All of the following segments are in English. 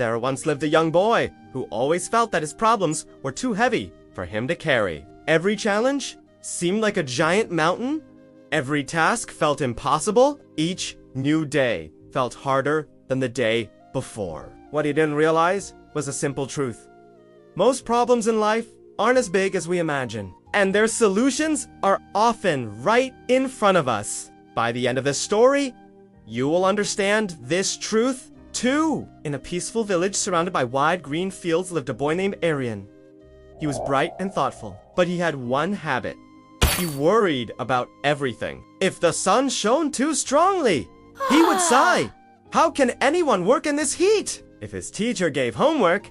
There once lived a young boy who always felt that his problems were too heavy for him to carry. Every challenge seemed like a giant mountain. Every task felt impossible. Each new day felt harder than the day before. What he didn't realize was a simple truth. Most problems in life aren't as big as we imagine, and their solutions are often right in front of us. By the end of this story, you will understand this truth too. In a peaceful village surrounded by wide green fields lived a boy named Arian. He was bright and thoughtful, but he had one habit. He worried about everything. If the sun shone too strongly, he would sigh. How can anyone work in this heat? If his teacher gave homework,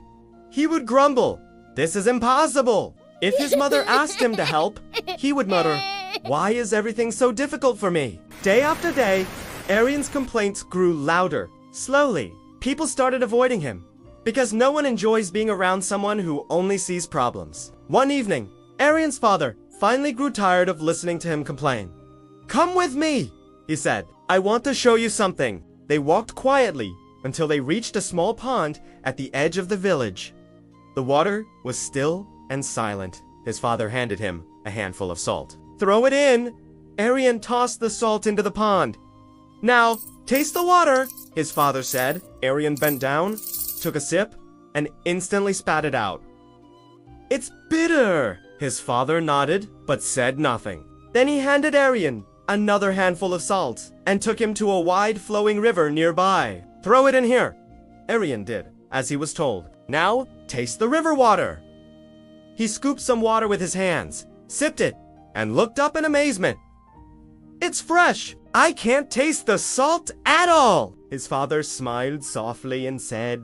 he would grumble. This is impossible. If his mother asked him to help, he would mutter, why is everything so difficult for me? Day after day, Arian's complaints grew louder. Slowly, people started avoiding him because no one enjoys being around someone who only sees problems. One evening, Arian's father finally grew tired of listening to him complain. Come with me, he said. I want to show you something. They walked quietly until they reached a small pond at the edge of the village. The water was still and silent. His father handed him a handful of salt. Throw it in. Arian tossed the salt into the pond. Now, taste the water, his father said. Arian bent down, took a sip, and instantly spat it out. It's bitter, his father nodded, but said nothing. Then he handed Arian another handful of salt and took him to a wide flowing river nearby. Throw it in here. Arian did, as he was told. Now, taste the river water. He scooped some water with his hands, sipped it, and looked up in amazement. It's fresh. I can't taste the salt at all. His father smiled softly and said,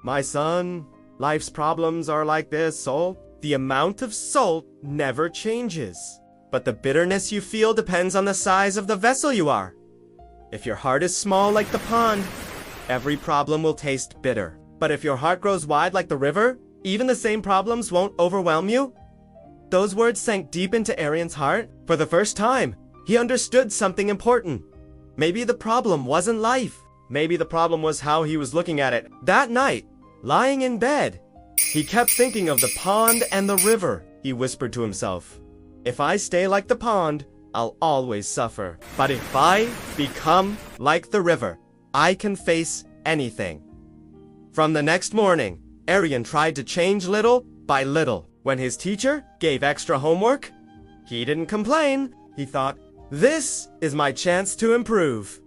my son, life's problems are like this, salt. The amount of salt never changes, but the bitterness you feel depends on the size of the vessel you are. If your heart is small like the pond, every problem will taste bitter. But if your heart grows wide like the river, even the same problems won't overwhelm you. Those words sank deep into Arian's heart. For the first time, he understood something important. Maybe the problem wasn't life. Maybe the problem was how he was looking at it. That night, lying in bed, he kept thinking of the pond and the river. He whispered to himself, if I stay like the pond, I'll always suffer. But if I become like the river, I can face anything. From the next morning, Arian tried to change little by little. When his teacher gave extra homework, he didn't complain. He thought, this is my chance to improve.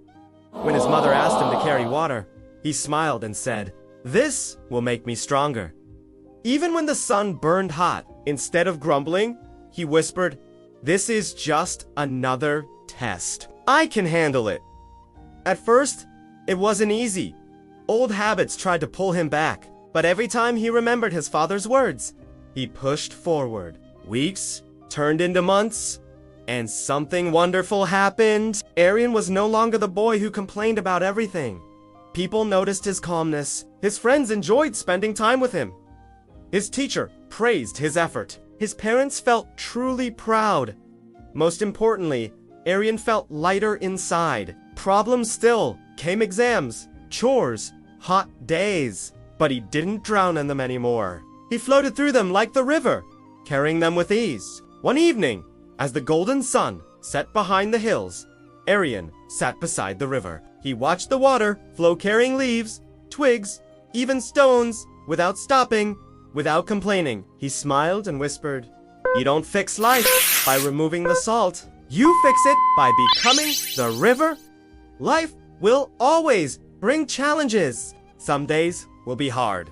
When his mother asked him to carry water, he smiled and said, this will make me stronger. Even when the sun burned hot, instead of grumbling, he whispered, this is just another test. I can handle it. At first, it wasn't easy. Old habits tried to pull him back, but every time he remembered his father's words, he pushed forward. Weeks turned into months, and something wonderful happened. Arian was no longer the boy who complained about everything. People noticed his calmness. His friends enjoyed spending time with him. His teacher praised his effort. His parents felt truly proud. Most importantly, Arian felt lighter inside. Problems still, came exams, chores, hot days, but he didn't drown in them anymore. He floated through them like the river, carrying them with ease. One evening, as the golden sun set behind the hills, Arian sat beside the river. He watched the water flow, carrying leaves, twigs, even stones, without stopping, without complaining. He smiled and whispered, you don't fix life by removing the salt. You fix it by becoming the river. Life will always bring challenges. Some days will be hard.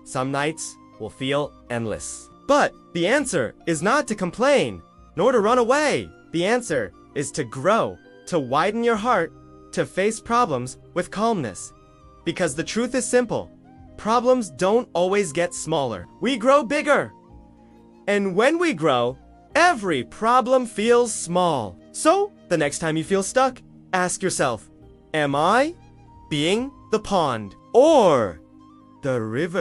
Some nights will feel endless. But the answer is not to complain, nor to run away. The answer is to grow, to widen your heart, to face problems with calmness. Because the truth is simple. Problems don't always get smaller. We grow bigger. And when we grow, every problem feels small. So, the next time you feel stuck, ask yourself, am I being the pond or the river?